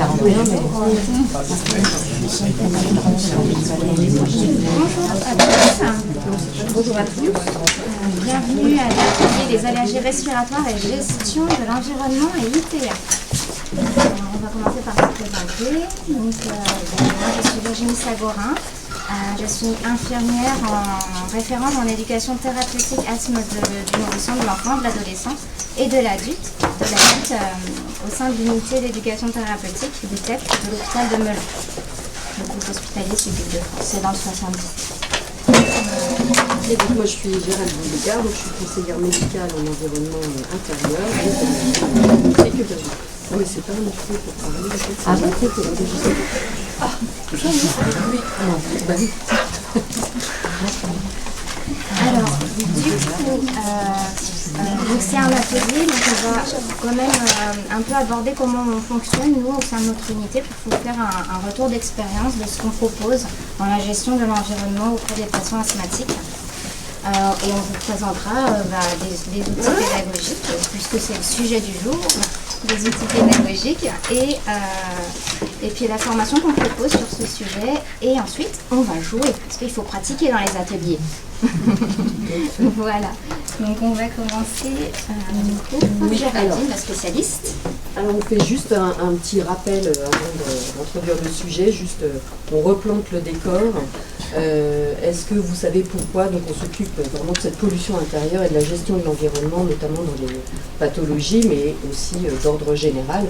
Bonjour à tous. Bienvenue à l'atelier des allergies respiratoires et gestion de l'environnement et ITA. On va commencer par se présenter. Donc, moi, je suis Virginie Sagorin. Je suis infirmière en référente en éducation thérapeutique asthme du nourrisson, de l'enfant, de l'adolescent et de l'adulte au sein de l'unité d'éducation thérapeutique du TEP de l'hôpital de Melun, le groupe hospitalier Sud-Île-de-France. C'est dans le 70. Et donc moi je suis Géraldine Bégard, donc je suis conseillère médicale en environnement intérieur et sécurité. Ah oui, c'est pas un micro pour parler. Ah oui, c'est pour enregistrer. Ah, oui. Bah oui. Alors, du coup, donc c'est un atelier, donc on va quand même un peu aborder comment on fonctionne, nous, au sein de notre unité, pour vous faire un retour d'expérience de ce qu'on propose dans la gestion de l'environnement auprès des patients asthmatiques. Et on vous présentera des outils pédagogiques, puisque c'est le sujet du jour, des outils pédagogiques, et puis la formation qu'on propose sur ce sujet. Et ensuite, on va jouer, parce qu'il faut pratiquer dans les ateliers. Voilà, donc on va commencer Géraldine, la spécialiste. Alors on fait juste un petit rappel avant d'introduire le sujet, juste on replante le décor. Est-ce que vous savez pourquoi donc on s'occupe vraiment de cette pollution intérieure et de la gestion de l'environnement, notamment dans les pathologies, mais aussi d'ordre général?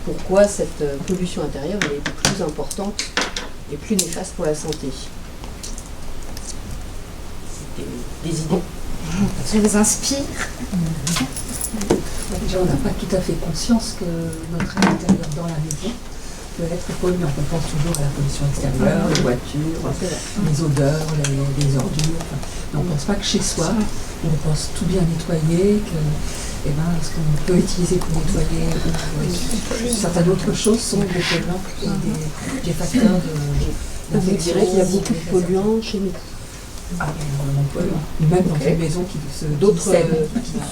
Pourquoi cette pollution intérieure est plus importante et plus néfaste pour la santé? Des idées? Je vous inspire. Déjà, on n'a pas tout à fait conscience que notre air intérieur dans la maison peut être polluant. On pense toujours à la pollution extérieure, les voitures, les odeurs, les ordures. Mais on ne pense pas que chez soi, on pense tout bien nettoyer, que ce qu'on peut utiliser pour nettoyer, certaines autres choses sont des polluants et des facteurs Vous direz qu'il y a beaucoup de polluants chez nous. Ah, énormément de polluants. Même dans une maison qui se d'autres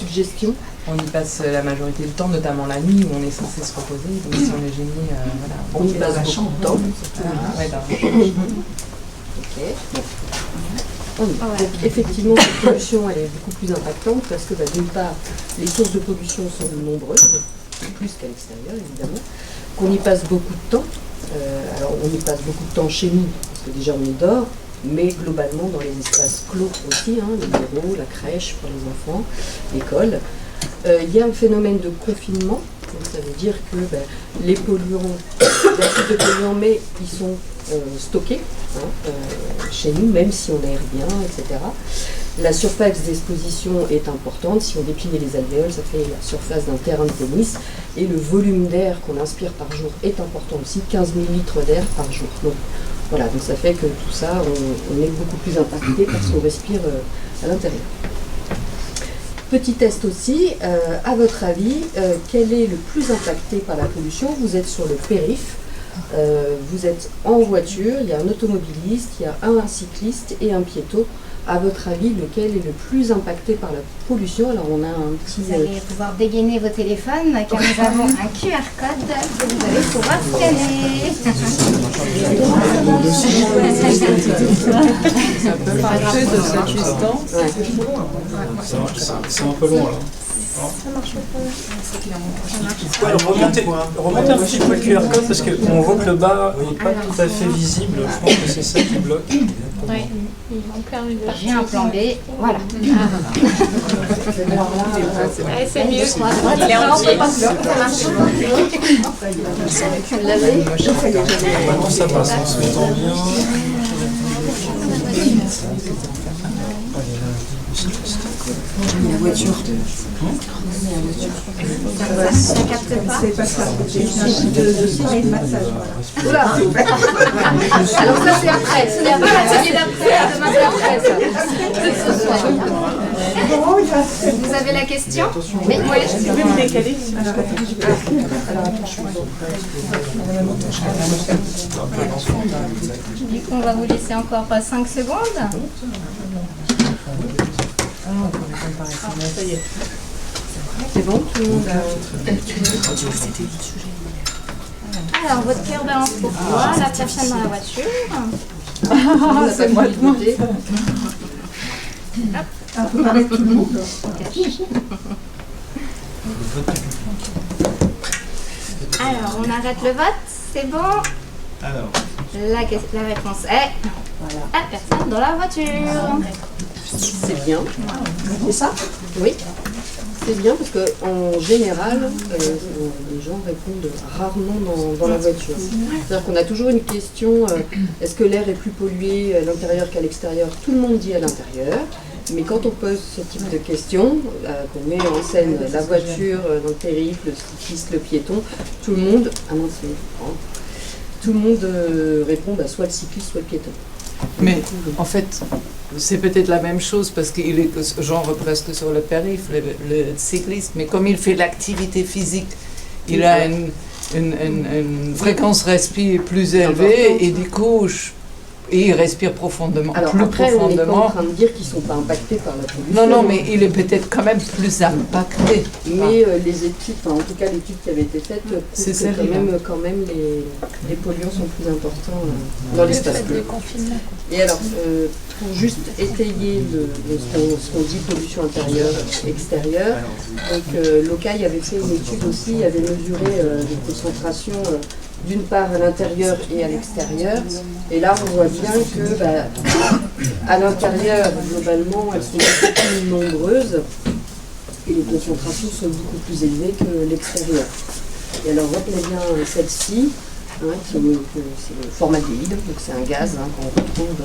suggestions? On y passe la majorité du temps, notamment la nuit où on est censé se reposer. Donc si on est gêné, voilà. On y passe beaucoup de temps. Ouais, dans la chambre. Ok. Donc effectivement, la pollution elle est beaucoup plus impactante parce que d'une part, les sources de pollution sont nombreuses, plus qu'à l'extérieur évidemment, qu'on y passe beaucoup de temps. Alors on y passe beaucoup de temps chez nous, parce que déjà on y dort, mais globalement dans les espaces clos aussi, les bureaux, la crèche pour les enfants, l'école. Il y a un phénomène de confinement, donc ça veut dire que les polluants, il y a plus de polluants, mais ils sont stockés chez nous, même si on aère bien, etc. La surface d'exposition est importante. Si on dépliait les alvéoles, ça fait la surface d'un terrain de tennis. Et le volume d'air qu'on inspire par jour est important aussi, 15 000 litres d'air par jour. Donc, voilà, donc ça fait que tout ça, on est beaucoup plus impacté parce qu'on respire à l'intérieur. Petit test aussi, à votre avis, quel est le plus impacté par la pollution? Vous êtes sur le périph', vous êtes en voiture, il y a un automobiliste, il y a un cycliste et un piéton. À votre avis, lequel est le plus impacté par la pollution? Alors on a un petit... Vous allez pouvoir dégainer vos téléphones car nous avons un QR code que vous allez pouvoir scanner. Ça peut marcher de cette distance. C'est un peu long là. Ça marche pas. Alors remontez un petit peu le QR code parce qu'on voit que le bas n'est pas tout à fait visible. Je pense que c'est ça qui bloque. Oui, on perd une partie. J'ai un plan B, voilà. C'est mieux. Il est entier. Maintenant ça passe, on se met bien. La voiture. Ça capte pas. C'est pas ça. De massage. Oula. Alors ça c'est après. Ce n'est pas l'atelier d'après. Demain c'est après ça. Vous avez la question? Mais ouais, je vais me décaler. Du coup, on va vous laisser encore 5 secondes. Ça y est. C'est bon, tout le monde a... Alors, votre cœur balance pourquoi la personne dans la voiture. C'est moi de voter. Alors, on arrête le vote, c'est bon. Alors, La réponse est la personne dans la voiture. C'est bien. C'est ça? Oui. C'est bien parce qu'en général, les gens répondent rarement dans la voiture. C'est-à-dire qu'on a toujours une question, est-ce que l'air est plus pollué à l'intérieur qu'à l'extérieur? Tout le monde dit à l'intérieur. Mais quand on pose ce type de questions, qu'on met en scène la voiture dans le périple, le cycliste, le piéton, tout le monde, tout le monde répond soit le cycliste, soit le piéton. Mais en fait, c'est peut-être la même chose parce qu'il est genre presque sur le périph', le cycliste, mais comme il fait l'activité physique, il a une fréquence respire plus élevée et du coup, il respire profondément. Alors plus après, on n'est pas en profondément. train de dire qu'ils ne sont pas impactés par la pollution. Non, mais il est peut-être quand même plus impacté. Mais les études, en tout cas l'étude qui avait été faite, C'est prouvent que sérieux. quand même les polluants sont plus importants dans l'espace bleu. Et alors, pour juste étayer ce qu'on dit pollution intérieure, extérieure, donc Locaille avait fait une étude aussi, avait mesuré les concentrations d'une part à l'intérieur et à l'extérieur. Et là, on voit bien que à l'intérieur, globalement, elles sont beaucoup plus nombreuses et les concentrations sont beaucoup plus élevées que l'extérieur. Et alors, retenez bien celle-ci, c'est le formaldéhyde, donc c'est un gaz qu'on retrouve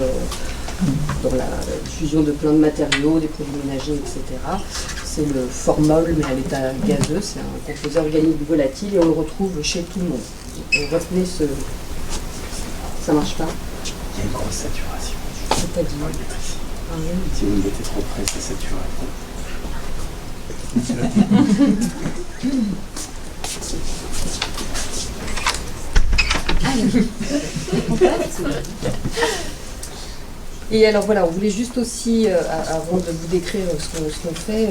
dans la fusion de plein de matériaux, des produits ménagers, etc. C'est le formol, mais à l'état gazeux, c'est un composé organique volatile et on le retrouve chez tout le monde. Donc, retenez ce... Ça marche pas? il y a une grosse saturation. C'est-à-dire Si vous le mettez trop près, c'est saturé. Et alors voilà, on voulait juste aussi, avant de vous décrire ce qu'on fait,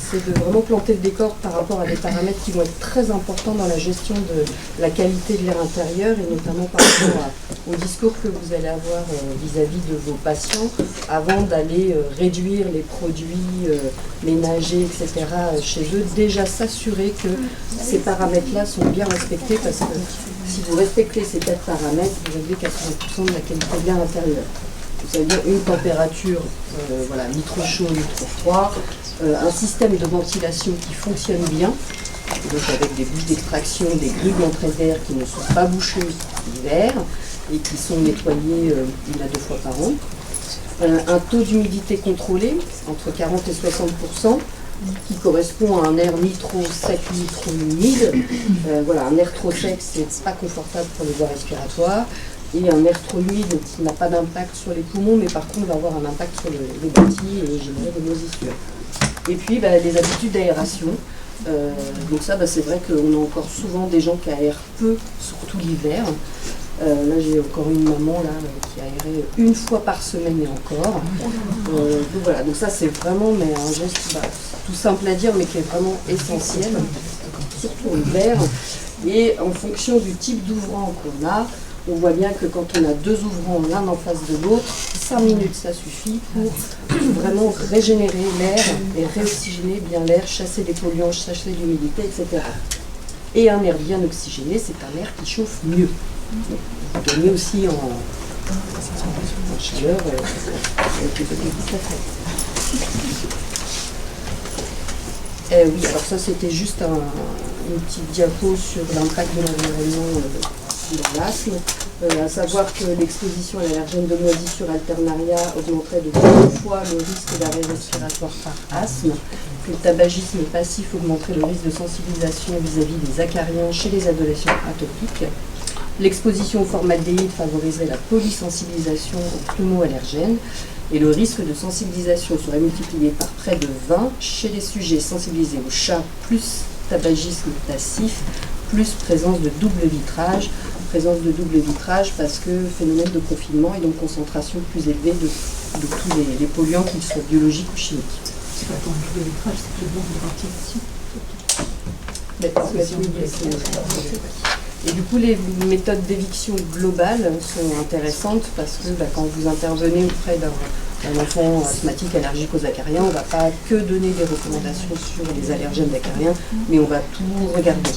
c'est de vraiment planter le décor par rapport à des paramètres qui vont être très importants dans la gestion de la qualité de l'air intérieur et notamment par rapport au discours que vous allez avoir vis-à-vis de vos patients avant d'aller réduire les produits ménagers, etc. chez eux. Déjà s'assurer que ces paramètres-là sont bien respectés parce que si vous respectez ces 4 paramètres, vous réglez 80% de la qualité de l'air intérieur. C'est-à-dire une température, ni trop chaud ni trop froid, un système de ventilation qui fonctionne bien, donc avec des bouches d'extraction, des grilles d'entrée d'air qui ne sont pas bouchées l'hiver et qui sont nettoyées 1 à 2 fois par an, un taux d'humidité contrôlé entre 40 et 60%, qui correspond à un air ni trop sec ni trop humide. Un air trop sec, c'est pas confortable pour les voies respiratoires. Et un air trop humide qui n'a pas d'impact sur les poumons, mais par contre va avoir un impact sur les bronchies et générer des moisissures. Et puis les habitudes d'aération. Donc ça, c'est vrai qu'on a encore souvent des gens qui aèrent peu, surtout l'hiver. Là, j'ai encore une maman qui aérait 1 fois par semaine et encore. Donc ça, c'est vraiment un geste tout simple à dire, mais qui est vraiment essentiel, surtout l'hiver. Et en fonction du type d'ouvrant qu'on a, on voit bien que quand on a 2 ouvrants l'un en face de l'autre, 5 minutes ça suffit pour vraiment régénérer l'air et réoxygéner bien l'air, chasser les polluants, chasser l'humidité, etc. Et un air bien oxygéné, c'est un air qui chauffe mieux. Vous gagnez aussi en chaleur avec les objectifs à faire. Oui, alors ça c'était juste une petite diapo sur l'impact de l'environnement dans l'asthme, à savoir que l'exposition à l'allergène de moisissure alternaria augmenterait de 2 fois le risque d'arrêt respiratoire par asthme, que le tabagisme passif augmenterait le risque de sensibilisation vis-à-vis des acariens chez les adolescents atopiques. L'exposition au formaldéhyde favoriserait la polysensibilisation aux pneumo-allergènes et le risque de sensibilisation serait multiplié par près de 20 chez les sujets sensibilisés au chat plus tabagisme passif plus présence de double vitrage. Présence de double vitrage parce que phénomène de confinement et donc concentration plus élevée de tous les polluants, qu'ils soient biologiques ou chimiques. C'est pas pour un double vitrage, c'est le bon de ventilation. Et du coup, les méthodes d'éviction globale sont intéressantes parce que quand vous intervenez auprès d'un enfant asthmatique allergique aux acariens, on ne va pas que donner des recommandations sur les allergènes d'acariens, mais on va tout regarder.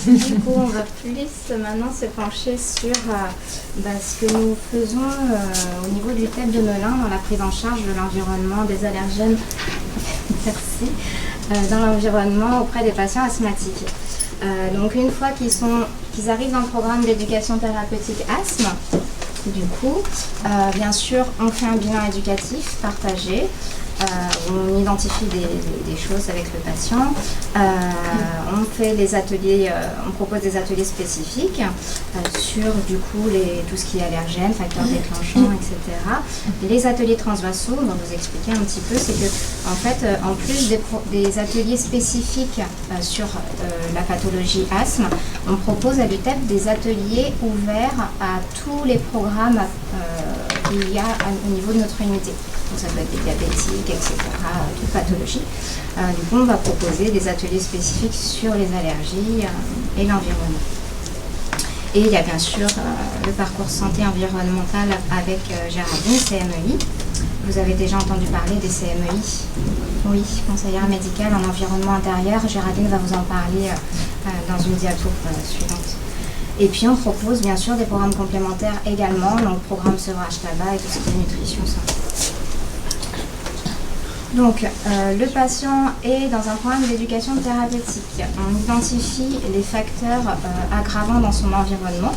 Du coup, on va plus maintenant se pencher sur ce que nous faisons au niveau du TEP de Melun dans la prise en charge de l'environnement des allergènes dans l'environnement auprès des patients asthmatiques. Donc une fois qu'ils arrivent dans le programme d'éducation thérapeutique asthme, du coup, bien sûr, on fait un bilan éducatif partagé. On identifie des choses avec le patient, on fait les ateliers, on propose des ateliers spécifiques sur du coup tout ce qui est allergène, facteurs déclenchants, etc. Les ateliers transversaux, on va vous expliquer un petit peu, c'est que en fait, en plus des ateliers spécifiques sur la pathologie asthme, on propose à l'UTEP des ateliers ouverts à tous les programmes qu'il y a au niveau de notre unité. Donc ça peut être des diabétiques, etc., toute pathologie. Du coup, on va proposer des ateliers spécifiques sur les allergies et l'environnement. Et il y a bien sûr le parcours santé environnementale avec Géraldine, CMEI. Vous avez déjà entendu parler des CMEI. Oui, conseillère médicale en environnement intérieur. Géraldine va vous en parler dans une diapo suivante. Et puis on propose bien sûr des programmes complémentaires également, donc programme sevrage tabac et tout ce qui est nutrition santé. Donc, le patient est dans un programme d'éducation thérapeutique. On identifie les facteurs aggravants dans son environnement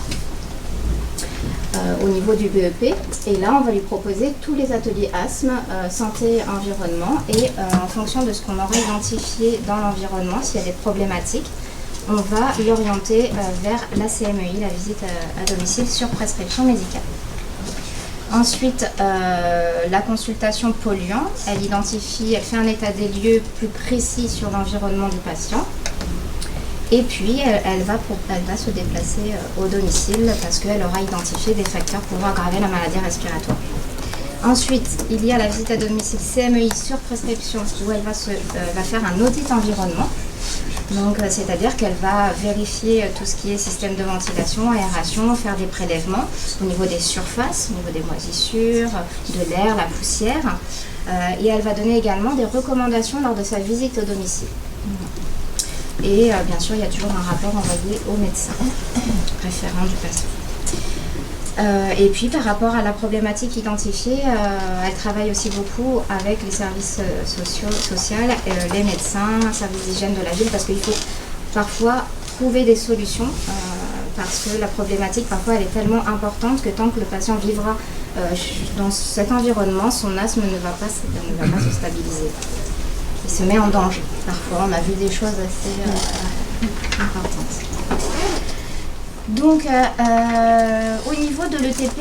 au niveau du BEP. Et là, on va lui proposer tous les ateliers asthme, santé, environnement. Et en fonction de ce qu'on aura identifié dans l'environnement, s'il y a des problématiques, on va l'orienter vers la CMEI, la visite à domicile sur prescription médicale. Ensuite, la consultation polluant, elle fait un état des lieux plus précis sur l'environnement du patient. Et puis, elle va se déplacer au domicile parce qu'elle aura identifié des facteurs pouvant aggraver la maladie respiratoire. Ensuite, il y a la visite à domicile CMEI sur prescription où elle va faire un audit environnement. Donc, c'est-à-dire qu'elle va vérifier tout ce qui est système de ventilation, aération, faire des prélèvements au niveau des surfaces, au niveau des moisissures, de l'air, la poussière. Et elle va donner également des recommandations lors de sa visite au domicile. Et bien sûr, il y a toujours un rapport envoyé au médecin référent du patient. Et puis par rapport à la problématique identifiée, elle travaille aussi beaucoup avec les services sociaux, les médecins, services d'hygiène de la ville, parce qu'il faut parfois trouver des solutions, parce que la problématique parfois elle est tellement importante que tant que le patient vivra dans cet environnement, son asthme ne va pas se stabiliser. Il se met en danger. Parfois on a vu des choses assez importantes. Donc, au niveau de l'ETP,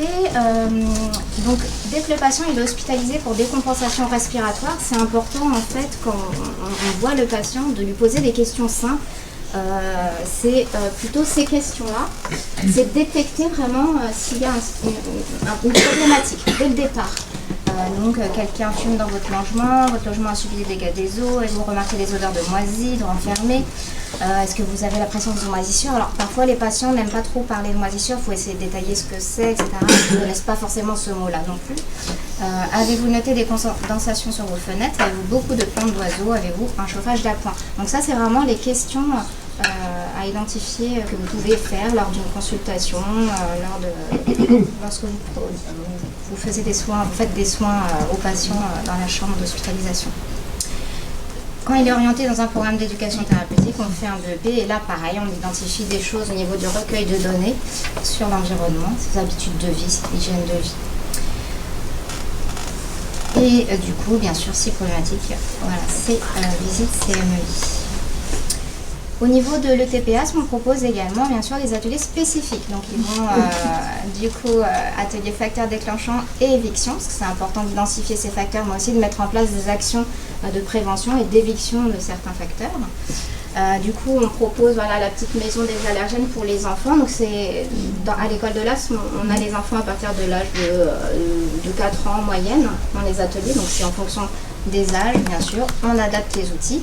dès que le patient est hospitalisé pour décompensation respiratoire, c'est important en fait quand on voit le patient de lui poser des questions simples. C'est plutôt ces questions-là, c'est détecter vraiment s'il y a une problématique dès le départ. Donc quelqu'un fume dans votre logement a subi des dégâts des eaux, et vous remarquez des odeurs de moisis, de renfermés. Est-ce que vous avez la présence de moisissures? Alors parfois les patients n'aiment pas trop parler de moisissures, il faut essayer de détailler ce que c'est, etc. Ils ne connaissent pas forcément ce mot-là non plus. Avez-vous noté des condensations sur vos fenêtres? Avez-vous beaucoup de plantes d'oiseaux? Avez-vous un chauffage d'appoint? Donc ça c'est vraiment les questions à identifier que vous pouvez faire lors d'une consultation, lorsque vous faites des soins aux patients dans la chambre d'hospitalisation. Quand il est orienté dans un programme d'éducation thérapeutique, on fait un BEP et là pareil, on identifie des choses au niveau du recueil de données sur l'environnement, ses habitudes de vie, cette hygiène de vie. Et du coup, bien sûr, si problématique, voilà, c'est visite CMEI. Au niveau de l'ETPASM, on propose également bien sûr des ateliers spécifiques. Donc ils vont atelier facteurs déclenchants et éviction, parce que c'est important d'identifier ces facteurs, mais aussi de mettre en place des actions de prévention et d'éviction de certains facteurs. Du coup, on propose la petite maison des allergènes pour les enfants. Donc à l'école de l'asthme, on a les enfants à partir de l'âge de 4 ans en moyenne dans les ateliers. Donc c'est en fonction des âges, bien sûr. On adapte les outils.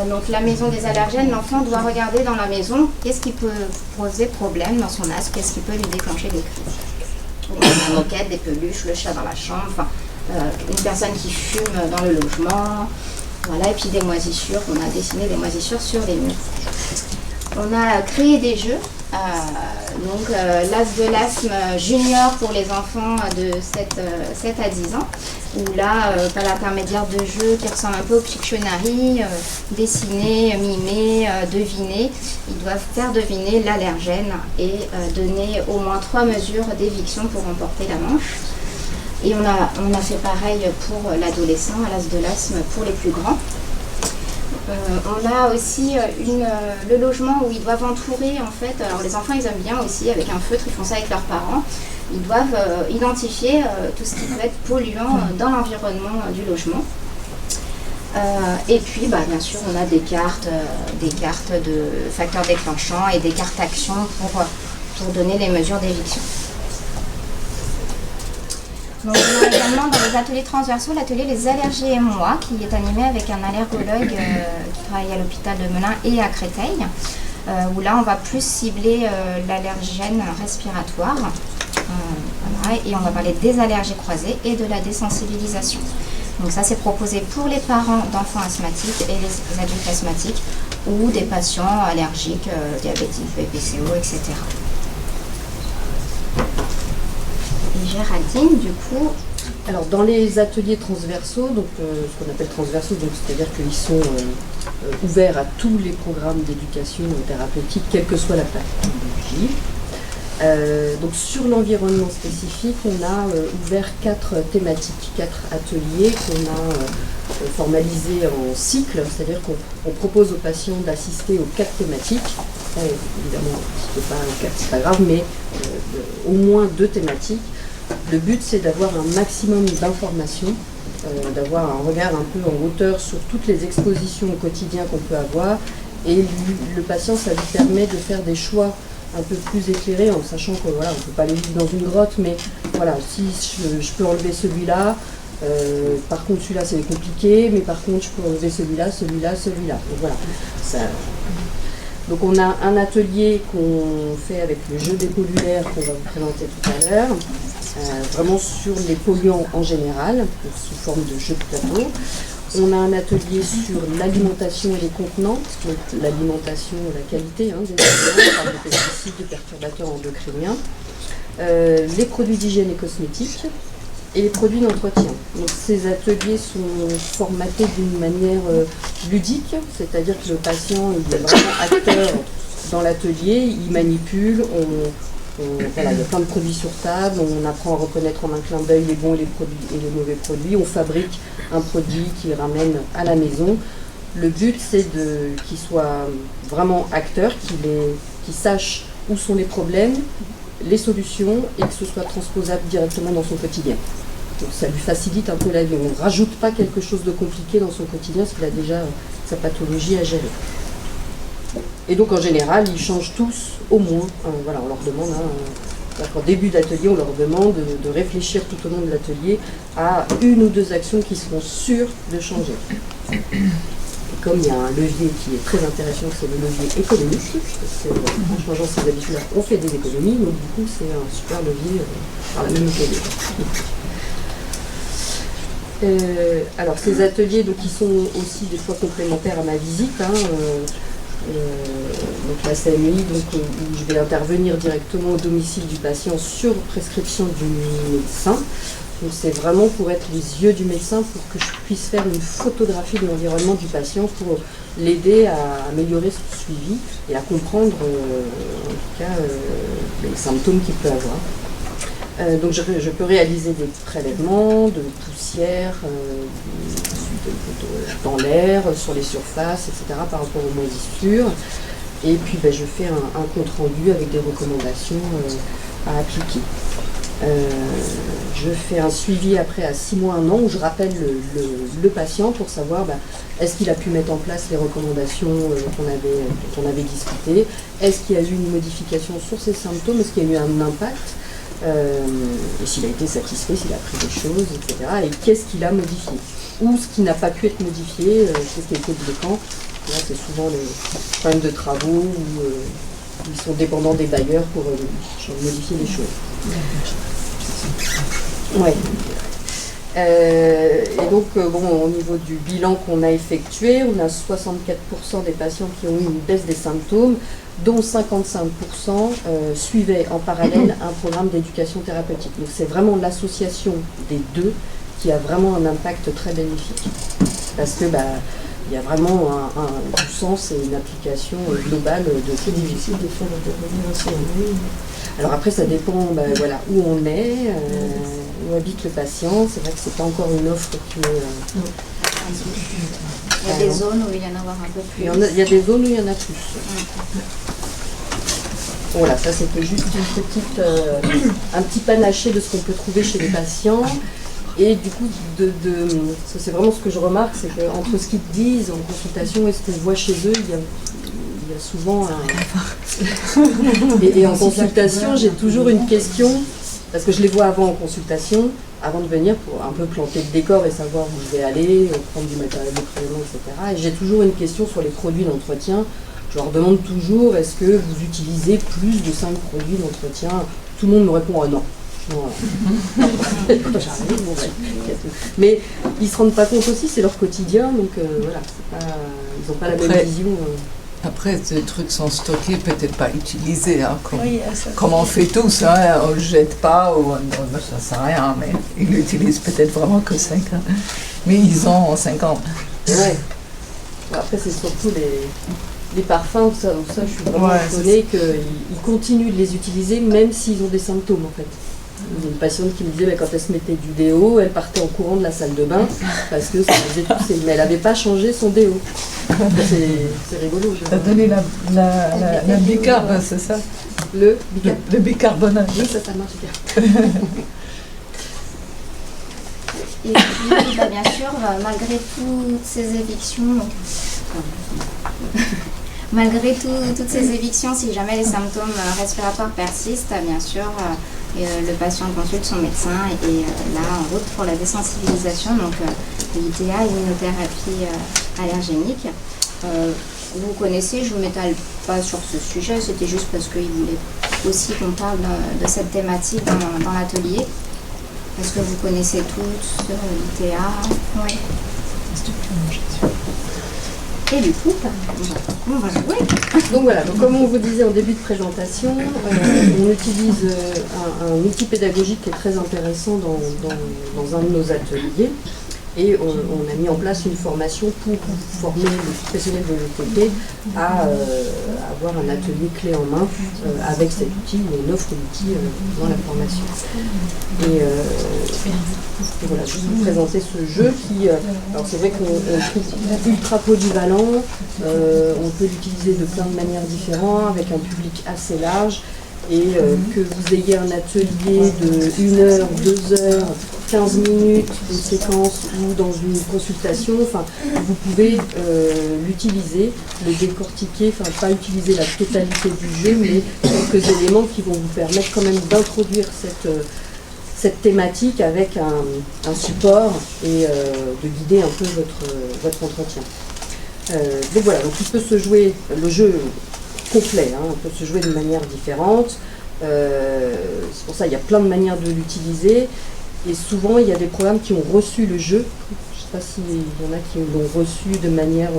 Donc la maison des allergènes, l'enfant doit regarder dans la maison qu'est-ce qui peut poser problème dans son asthme, qu'est-ce qui peut lui déclencher des crises. La moquette, des peluches, le chat dans la chambre, enfin, une personne qui fume dans le logement, voilà, et puis des moisissures, on a dessiné des moisissures sur les murs. On a créé des jeux, l'As de l'asthme junior pour les enfants de 7 à 10 ans, où là, par l'intermédiaire de jeux qui ressemblent un peu au Pictionary, dessiner, mimer, deviner, ils doivent faire deviner l'allergène et donner au moins 3 mesures d'éviction pour remporter la manche. Et on a fait pareil pour l'adolescent, à l'As de l'asthme pour les plus grands. On a aussi le logement où ils doivent entourer, en fait, alors les enfants ils aiment bien aussi, avec un feutre, ils font ça avec leurs parents, ils doivent identifier tout ce qui peut être polluant dans l'environnement du logement. Et puis bien sûr on a des cartes de facteurs déclenchants et des cartes actions pour donner les mesures d'éviction. Donc, on a également dans les ateliers transversaux l'atelier Les allergies et moi, qui est animé avec un allergologue qui travaille à l'hôpital de Melun et à Créteil, où là on va plus cibler l'allergène respiratoire. Voilà, et on va parler des allergies croisées et de la désensibilisation. Donc ça c'est proposé pour les parents d'enfants asthmatiques et les adultes asthmatiques ou des patients allergiques, diabétiques, BPCO, etc. Géraldine, du coup. Alors dans les ateliers transversaux, donc ce qu'on appelle transversaux, donc c'est-à-dire qu'ils sont ouverts à tous les programmes d'éducation thérapeutique, quelle que soit la pathologie. Donc sur l'environnement spécifique, on a ouvert 4 thématiques, 4 ateliers qu'on a formalisés en cycle, c'est-à-dire qu'on propose aux patients d'assister aux 4 thématiques. Évidemment, si c'est pas un 4, c'est pas grave, mais au moins 2 thématiques. Le but, c'est d'avoir un maximum d'informations, d'avoir un regard un peu en hauteur sur toutes les expositions au quotidien qu'on peut avoir. Et le patient, ça lui permet de faire des choix un peu plus éclairés, en sachant que voilà, on ne peut pas aller vivre dans une grotte, mais voilà, si je peux enlever celui-là, par contre celui-là c'est compliqué, mais par contre je peux enlever celui-là, celui-là, celui-là. Donc voilà. Donc on a un atelier qu'on fait avec le jeu des pollulaires qu'on va vous présenter tout à l'heure, vraiment sur les polluants en général, sous forme de jeu de plateau. On a un atelier sur l'alimentation et les contenants, donc l'alimentation, la qualité des aliments, par des pesticides, des perturbateurs endocriniens, les produits d'hygiène et cosmétiques et les produits d'entretien. Donc ces ateliers sont formatés d'une manière ludique, c'est-à-dire que le patient il est vraiment acteur dans l'atelier, il manipule, voilà, il y a plein de produits sur table, on apprend à reconnaître en un clin d'œil les bons et les mauvais produits, on fabrique un produit qui ramène à la maison. Le but c'est qu'il soit vraiment acteur, qu'il sache où sont les problèmes, les solutions et que ce soit transposable directement dans son quotidien. Donc ça lui facilite un peu la vie, on ne rajoute pas quelque chose de compliqué dans son quotidien parce qu'il a déjà sa pathologie à gérer. Et donc en général, ils changent tous au moins, voilà, on leur demande, en début d'atelier, on leur demande de réfléchir tout au long de l'atelier à 1 ou 2 actions qui seront sûres de changer. Et comme il y a un levier qui est très intéressant, c'est le levier économique, parce que en changeant ses habitudes, on fait des économies, donc du coup c'est un super levier par la même occasion. Alors ces ateliers, donc, ils sont aussi des fois complémentaires à ma visite. Donc la CMI, où je vais intervenir directement au domicile du patient sur prescription du médecin. Donc c'est vraiment pour être les yeux du médecin pour que je puisse faire une photographie de l'environnement du patient pour l'aider à améliorer son suivi et à comprendre en tout cas les symptômes qu'il peut avoir. Donc je peux réaliser des prélèvements de poussière dans l'air, sur les surfaces, etc. par rapport aux moisissures. Et puis je fais un compte rendu avec des recommandations à appliquer. Je fais un suivi après à 6 mois, 1 an, où je rappelle le patient pour savoir est-ce qu'il a pu mettre en place les recommandations qu'on avait discutées, est-ce qu'il y a eu une modification sur ses symptômes, est-ce qu'il y a eu un impact. et s'il a été satisfait, s'il a appris des choses, etc. Et qu'est-ce qu'il a modifié, ou ce qui n'a pas pu être modifié, qu'est-ce qui a été bloquant. Là, c'est souvent les problèmes de travaux où ils sont dépendants des bailleurs pour modifier les choses. Ouais. Et donc, au niveau du bilan qu'on a effectué, on a 64% des patients qui ont eu une baisse des symptômes, dont 55% suivaient en parallèle un programme d'éducation thérapeutique. Donc c'est vraiment l'association des deux qui a vraiment un impact très bénéfique. Parce que il y a vraiment du sens et une application globale de C'est difficile de faire intervenir un cerveau. Alors après, ça dépend où on est, où habite le patient. C'est vrai que c'est pas encore une offre qui est... Il y a des zones où il y en a un peu plus. Il y a des zones où il y en a plus. Voilà, ça c'était juste une petite, un petit panaché de ce qu'on peut trouver chez les patients. Et du coup, c'est vraiment ce que je remarque, c'est qu'entre ce qu'ils te disent en consultation et ce qu'on voit chez eux, il y a souvent un... et en consultation, j'ai toujours une question, parce que je les vois avant en consultation, avant de venir pour un peu planter le décor et savoir où je vais aller, prendre du matériel de prélèvement, etc. Et j'ai toujours une question sur les produits d'entretien. Je leur demande toujours, est-ce que vous utilisez plus de 5 produits d'entretien? Tout le monde me répond, non. Mais ils ne se rendent pas compte aussi, c'est leur quotidien, donc voilà, ils n'ont pas la même vision. Après, ces trucs sont stockés, peut-être pas utilisés, hein, comme on fait tous, hein, on ne le jette pas, ou ça ne sert à rien, mais ils l'utilisent peut-être vraiment que 5 ans. Mais ils ont 5 ans. Ouais. Après, c'est surtout les parfums, ça je suis vraiment étonnée qu'ils continuent de les utiliser, même s'ils ont des symptômes, en fait. Il y a une patiente qui me disait quand elle se mettait du déo, elle partait en courant de la salle de bain parce que ça faisait tousser. Mais elle n'avait pas changé son déo. C'est rigolo. Tu as donné la bicarbe, c'est ça? Le bicarbonate. Oui, ça marche bien. Et puis, bien sûr, malgré toutes ces évictions, toutes ces évictions, si jamais les symptômes respiratoires persistent, bien sûr, le patient consulte son médecin et là, en route pour la désensibilisation, donc l'ITA, immunothérapie allergénique. Vous connaissez, je ne m'étale pas sur ce sujet, c'était juste parce qu'il voulait aussi qu'on parle de cette thématique dans l'atelier. Est-ce que vous connaissez toutes l'ITA? Oui. Et du coup, on va jouer. Donc voilà, donc comme on vous disait en début de présentation, on utilise un outil pédagogique qui est très intéressant dans un de nos ateliers. Et on a mis en place une formation pour former les professionnels de l'ETP à avoir un atelier clé en main avec cet outil, où on offre l'outil dans la formation. Et voilà, juste vous présenter ce jeu qui, alors c'est vrai qu'on trouve ultra polyvalent, on peut l'utiliser de plein de manières différentes, avec un public assez large. Et que vous ayez un atelier de 1 heure, 2 heures, 15 minutes, une séquence ou dans une consultation, enfin, vous pouvez l'utiliser, le décortiquer, enfin pas utiliser la totalité du jeu, mais quelques éléments qui vont vous permettre quand même d'introduire cette thématique avec un support et de guider un peu votre entretien. Donc voilà, donc il peut se jouer, le jeu complet, hein, on peut se jouer de manière différente, c'est pour ça qu'il y a plein de manières de l'utiliser, et souvent il y a des programmes qui ont reçu le jeu, je ne sais pas s'il y en a qui l'ont reçu de manière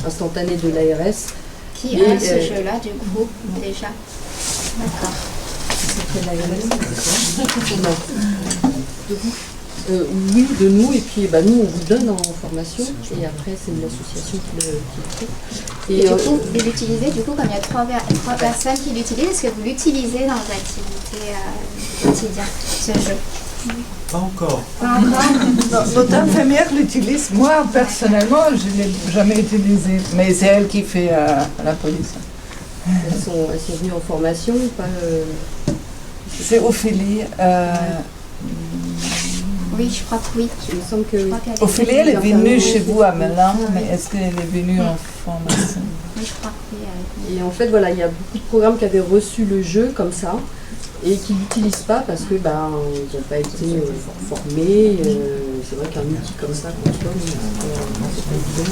instantanée de l'ARS. Qui a ce jeu-là du coup, déjà? D'accord. C'est l'ARS? Oui, de nous, et puis nous on vous donne en formation, et après c'est une association qui le fait. Et du coup, vous l'utilisez, du coup, comme il y a trois personnes qui l'utilisent, est-ce que vous l'utilisez dans vos activités quotidiennes, ce jeu? Pas encore. Pas encore? Notre infirmière l'utilise. Moi, personnellement, je ne l'ai jamais utilisé. Mais c'est elle qui fait la police. Elles sont venues en formation ou pas C'est Ophélie. Oui, je crois que oui. Il me semble que Ophélie, elle est venue chez vous à Melun, mais est-ce qu'elle est venue en formation? Oui, je crois que oui. Et en fait, voilà, il y a beaucoup de programmes qui avaient reçu le jeu comme ça. et qui ne l'utilisent pas parce que ils n'ont pas été formés. C'est vrai qu'un outil comme ça qu'on soit, c'est pas évident.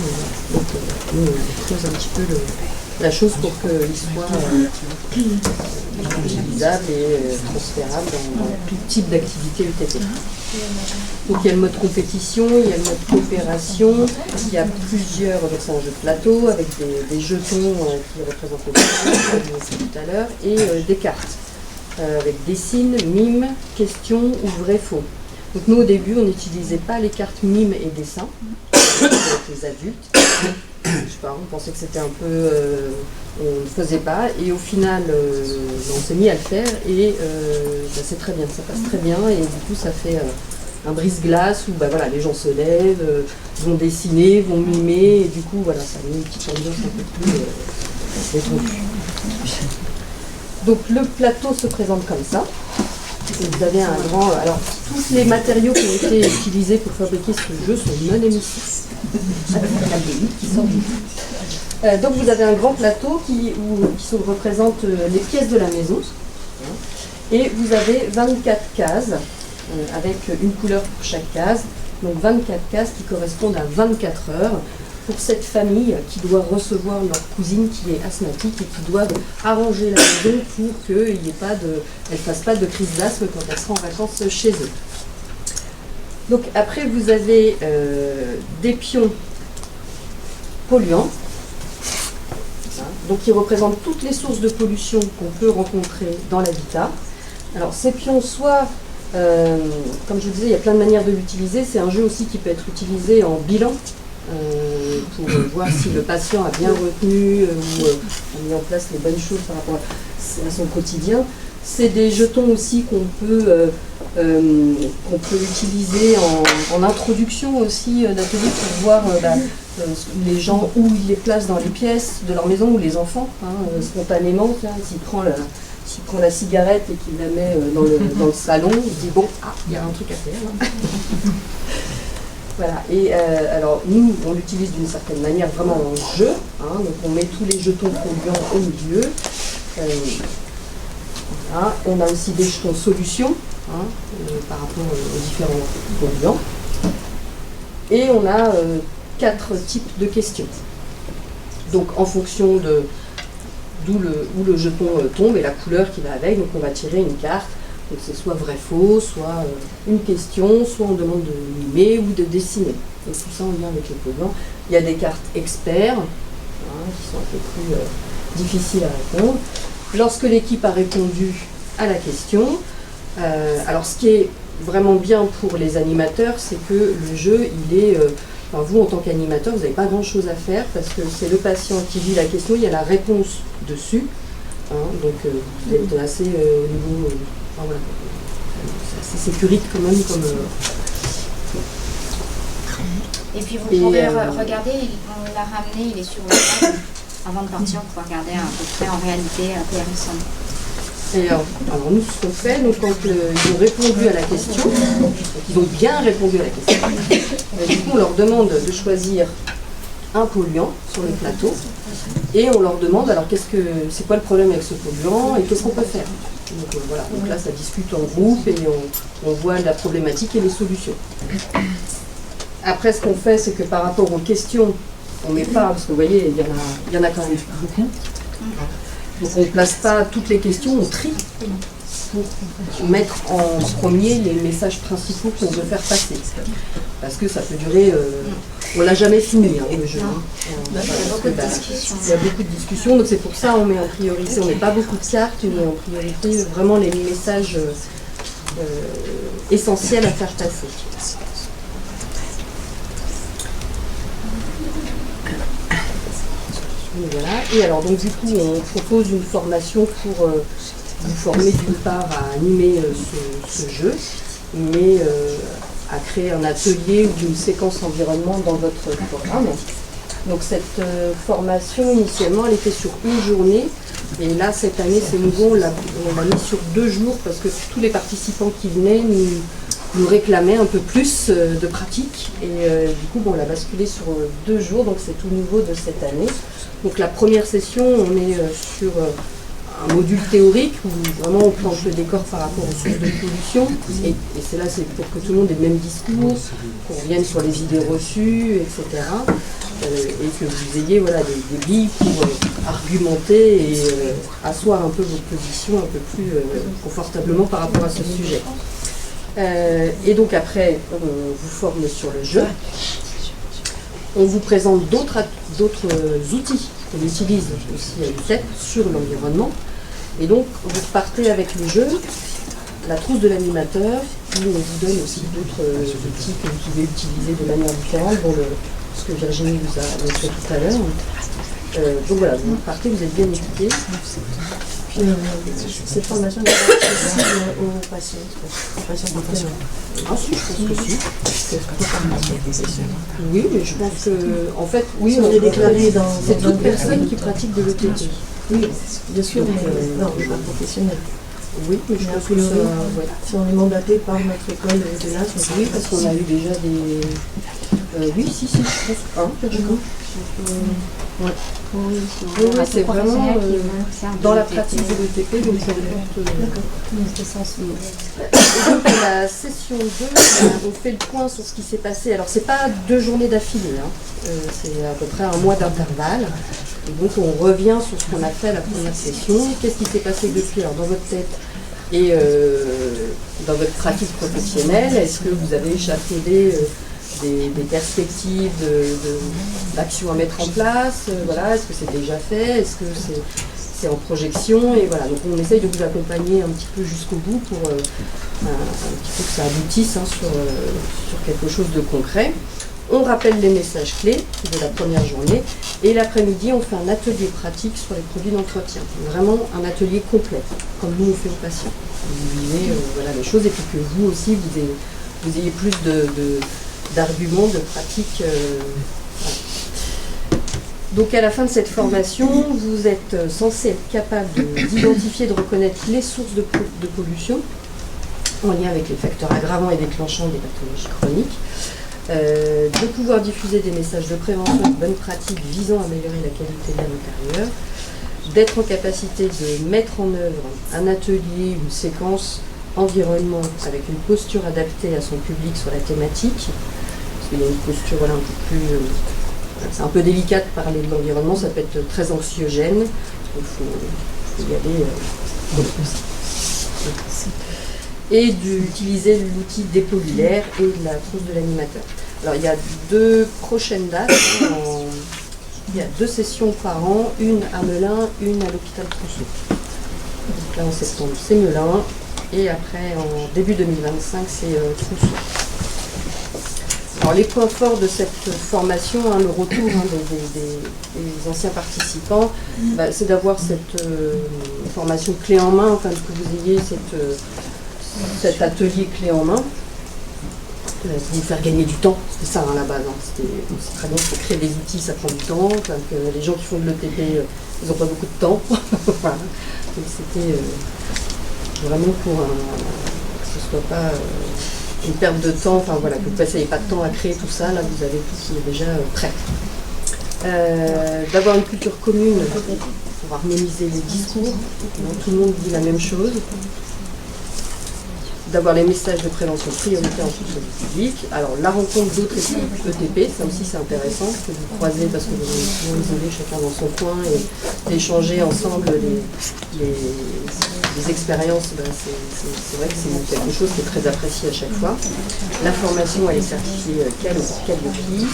Donc nous, on creuse un petit peu la chose pour qu'il soit utilisable et transférable dans tout type d'activité UTP. Donc il y a le mode compétition, il y a le mode coopération, il y a plusieurs, donc c'est un jeu de plateau avec des jetons qui représentent le plateau, comme je l'ai dit tout à l'heure, et des cartes avec dessins, mimes, questions ou vrai-faux. Donc nous au début on n'utilisait pas les cartes mimes et dessins avec les adultes. Je sais pas, on pensait que c'était un peu... on ne faisait pas et au final on s'est mis à le faire et c'est très bien, ça passe très bien et du coup ça fait un brise-glace où voilà, les gens se lèvent, vont dessiner, vont mimer et du coup voilà, ça met une petite ambiance un peu plus détendue. Donc le plateau se présente comme ça. Et vous avez un grand... Alors tous les matériaux qui ont été utilisés pour fabriquer ce jeu sont non émissifs. Donc vous avez un grand plateau qui représente les pièces de la maison. Et vous avez 24 cases avec une couleur pour chaque case. Donc 24 cases qui correspondent à 24 heures pour cette famille qui doit recevoir leur cousine qui est asthmatique et qui doivent arranger la maison pour qu'elle ne fasse pas de crise d'asthme quand elle sera en vacances chez eux. Donc après vous avez des pions polluants, donc qui représentent toutes les sources de pollution qu'on peut rencontrer dans l'habitat. Alors ces pions, soit, comme je vous disais, il y a plein de manières de l'utiliser, c'est un jeu aussi qui peut être utilisé en bilan, pour voir si le patient a bien retenu ou a mis en place les bonnes choses par rapport à son quotidien. C'est des jetons aussi qu'on peut utiliser en introduction aussi d'atelier pour voir les gens où ils les placent dans les pièces de leur maison ou les enfants, spontanément. S'il prend la cigarette et qu'il la met dans le salon, il se dit bon, il y a un truc à faire. Voilà, et alors nous on l'utilise d'une certaine manière vraiment en jeu, donc on met tous les jetons polluants au milieu. Voilà. On a aussi des jetons solutions par rapport aux différents polluants. Et on a 4 types de questions. Donc en fonction de où le jeton tombe et la couleur qui va avec, donc on va tirer une carte. Donc c'est soit vrai-faux, soit une question, soit on demande de mimer ou de dessiner. Donc tout ça en lien avec le polluant. Il y a des cartes experts qui sont un peu plus difficiles à répondre. Lorsque l'équipe a répondu à la question, alors ce qui est vraiment bien pour les animateurs, c'est que le jeu, il est... vous, en tant qu'animateur, vous n'avez pas grand-chose à faire parce que c'est le patient qui lit la question, il y a la réponse dessus. Donc vous êtes assez au niveau... voilà. C'est assez sécurite quand même. Et puis vous pourrez regarder, on l'a ramené, il est sur le web. Avant de partir, on pourra regarder à peu près en réalité à quoi il ressemble. Et alors nous, ce qu'on fait, donc, quand ils ont répondu à la question, ils ont bien répondu à la question, du coup on leur demande de choisir un polluant sur le plateau et on leur demande alors c'est quoi le problème avec ce polluant et qu'est-ce qu'on peut faire. Donc voilà, donc là ça discute en groupe et on voit la problématique et les solutions. Après ce qu'on fait, c'est que par rapport aux questions, on met pas, parce que vous voyez, il y en a quand même beaucoup. Donc on ne place pas toutes les questions, on trie pour mettre en premier les messages principaux qu'on veut faire passer. Parce que ça peut durer, on l'a jamais fini le jeu. Il y a beaucoup de discussions, donc c'est pour ça on met en priorité, on met pas beaucoup de cartes, on met en priorité vraiment les messages essentiels à faire passer. Voilà. Et alors donc du coup on propose une formation pour vous former d'une part à animer ce jeu, mais à créer un atelier ou une séquence environnement dans votre programme. Donc cette formation initialement elle était sur une journée et là cette année c'est nouveau, on l'a mis sur 2 jours parce que tous les participants qui venaient nous réclamaient un peu plus de pratique et du coup on l'a basculé sur 2 jours, donc c'est tout nouveau de cette année. Donc la première session, on est sur un module théorique où vraiment on plante le décor par rapport aux sources de pollution. Et c'est là, c'est pour que tout le monde ait le même discours, qu'on revienne sur les idées reçues, etc. Et que vous ayez voilà, des billes pour argumenter et asseoir un peu vos positions un peu plus confortablement par rapport à ce sujet. Et donc après, on vous forme sur le jeu. On vous présente d'autres outils qu'on utilise aussi à l'UTEP sur l'environnement. Et donc, vous partez avec le jeu, la trousse de l'animateur, puis on vous donne aussi d'autres outils que vous pouvez utiliser de manière différente, dont ce que Virginie vous a montré tout à l'heure. Donc voilà, vous partez, vous êtes bien équipés. Cette formation est accessible aux patients, professionnels. Ah si, je pense que si. Oui, mais je pense que, en fait, oui, on est déclaré dans... C'est toute personne qui pratique de l'ETP. Oui, bien sûr, mais non, pas professionnel. Oui, mais je pense que ça, ouais. Si on est mandaté par notre école de là, oui, parce qu'on a eu déjà des... oui, si, je pense. D'accord. Ouais. Oui, c'est vraiment dans la pratique de l'ETP, donc ça apporte... Et donc la session 2, on fait le point sur ce qui s'est passé. Alors c'est pas 2 journées d'affilée, hein. C'est à peu près un mois d'intervalle. Et donc on revient sur ce qu'on a fait à la première session, qu'est-ce qui s'est passé depuis, alors dans votre tête et dans votre pratique professionnelle. Est-ce que vous avez échafaudé des perspectives d'action à mettre en place, voilà, est-ce que c'est déjà fait, est-ce que c'est en projection, et voilà, donc on essaye de vous accompagner un petit peu jusqu'au bout pour un petit peu que ça aboutisse, hein, sur quelque chose de concret. On rappelle les messages clés de la première journée, et l'après-midi on fait un atelier pratique sur les produits d'entretien, vraiment un atelier complet, comme nous on fait aux patients. Vous vivez voilà, les choses, et puis que vous aussi vous ayez plus d'arguments, de pratiques. Voilà. Donc à la fin de cette formation, vous êtes censé être capable d'identifier, de reconnaître les sources de pollution en lien avec les facteurs aggravants et déclenchants des pathologies chroniques, de pouvoir diffuser des messages de prévention et de bonnes pratiques visant à améliorer la qualité de l'air intérieur, d'être en capacité de mettre en œuvre un atelier, une séquence environnement avec une posture adaptée à son public sur la thématique, parce qu'il y a une posture voilà, un peu plus... c'est un peu délicat de parler de l'environnement, ça peut être très anxiogène, il faut y aller. Et d'utiliser l'outil dépolluaire et la trousse de l'animateur. Alors il y a 2 prochaines dates, il y a 2 sessions par an, une à Melun, une à l'hôpital Trousseau. Donc là en septembre c'est Melun, et après en début 2025 c'est Trousseau. Alors les points forts de cette formation, hein, le retour des anciens participants, c'est d'avoir cette formation clé en main, enfin que vous ayez cet atelier clé en main, pour vous faire gagner du temps, c'était ça hein, la base. Hein. C'est très bien pour créer des outils, ça prend du temps, les gens qui font de l'ETP, ils n'ont pas beaucoup de temps. Voilà. Donc c'était vraiment pour que ce ne soit pas... une perte de temps, enfin voilà, que vous ne passiez pas de temps à créer tout ça, là vous avez tout qui est déjà prêt. D'avoir une culture commune pour harmoniser les discours, donc tout le monde dit la même chose. D'avoir les messages de prévention prioritaires en fonction du public. Alors la rencontre d'autres équipes ETP, ça aussi c'est intéressant, que vous croisez parce que vous êtes toujours isolés chacun dans son coin et d'échanger ensemble les expériences, c'est vrai que c'est quelque chose qui est très apprécié à chaque fois. La formation elle est certifiée Qualiopi,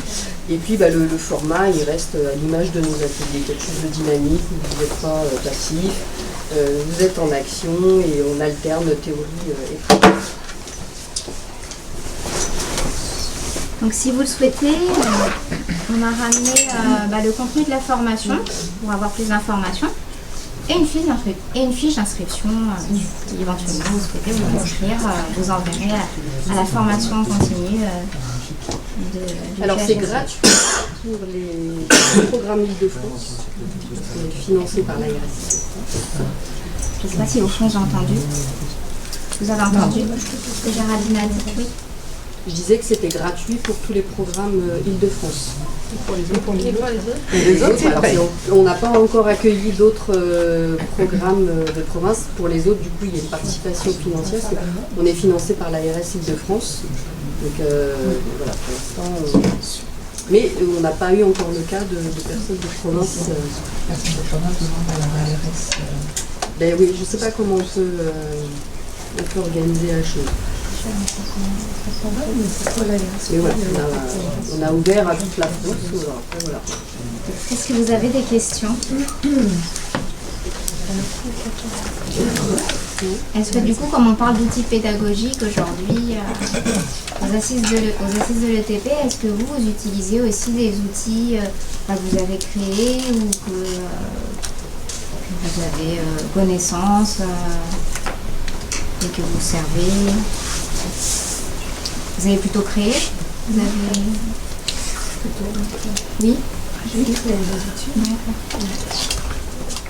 et puis le format il reste à l'image de nos ateliers, quelque chose de dynamique où vous n'êtes pas passif. Vous êtes en action et on alterne théorie et pratique. Donc si vous le souhaitez, on a ramené le contenu de la formation pour avoir plus d'informations et une fiche d'inscription si éventuellement vous souhaitez vous inscrire, vous enverrez à la formation continue du Alors c'est QHSE. gratuit pour les programmes Île-de-France, c'est financé par l'ARS. Je ne sais pas si au fond j'ai entendu. Vous avez entendu ce que Géraldine a dit? Oui. Je disais que c'était gratuit pour tous les programmes Île-de-France. Pour les autres, Alors, on n'a pas encore accueilli d'autres programmes de province. Pour les autres, du coup, il y a une participation financière. On est financé par l'ARS Île-de-France. Donc voilà, pour l'instant. Mais on n'a pas eu encore le cas de personnes de province. Personne de province demande à l'ARS. Ben oui, je ne sais pas comment on peut organiser la chose. Mais voilà, on a ouvert à toute la France. Après, voilà. Est-ce que vous avez des questions? Est-ce que du coup, comme on parle d'outils pédagogiques aujourd'hui aux assises de l'ETP, est-ce que vous utilisez aussi des outils que vous avez créés ou que vous avez connaissance et que vous servez? Vous avez plutôt créé? Vous avez... Oui? J'ai créé des outils.